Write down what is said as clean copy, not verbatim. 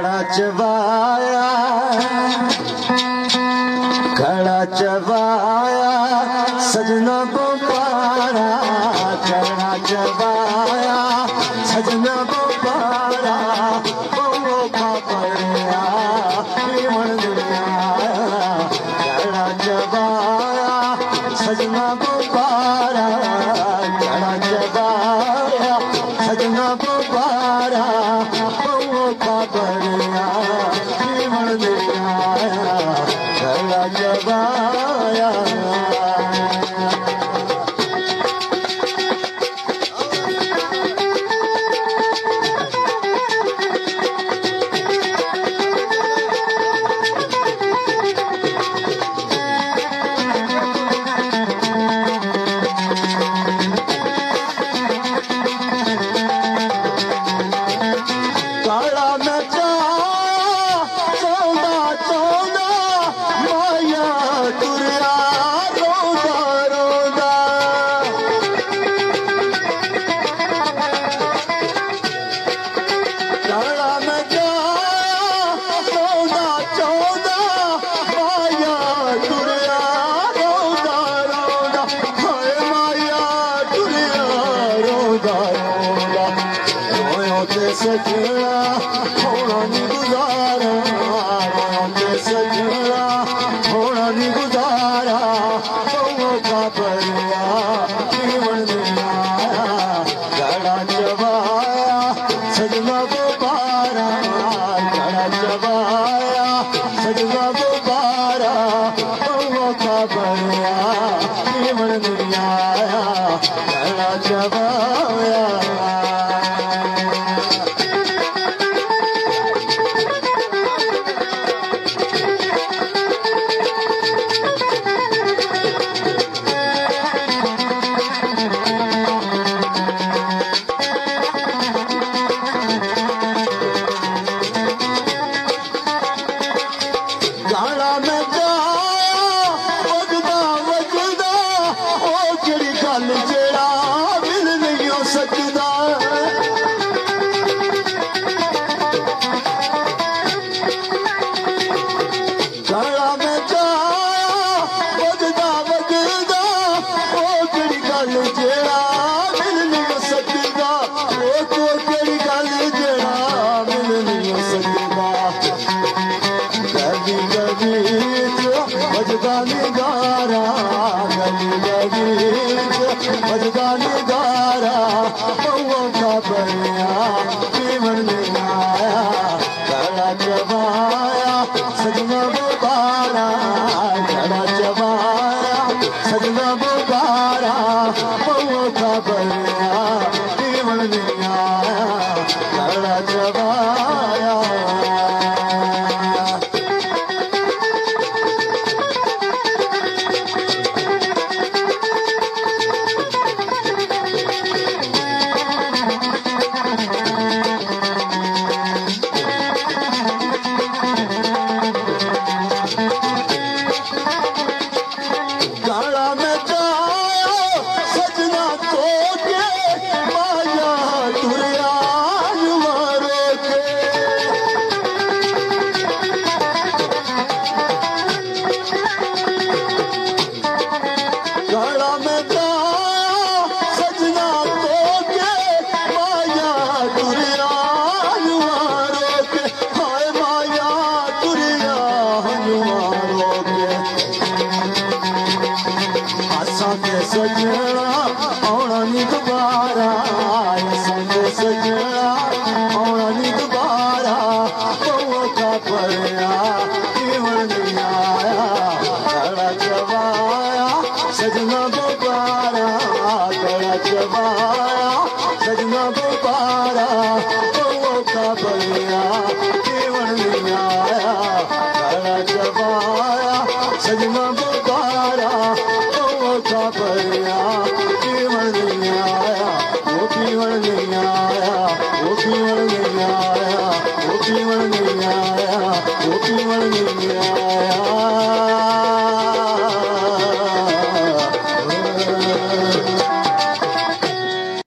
चबाया खड़ा चबाया सजना को पारा खड़ा चबाया सजना को पारा वो पापड़िया पीवण दुनिया खड़ा चबाया सजना को पारा खड़ा चबाया सजना को पारा वो पापड़िया पीवण दुनिया खड़ा चबाया सजना थोड़ा नहीं गुजारा सजना थोड़ा नहीं गुजारा वो पापड़िया पीवण दुनिया खड़ा चबाया सजना को पारा खड़ा चबाया सजना को पारा वो पापड़िया पीवण दुनिया खड़ा चबाया Opi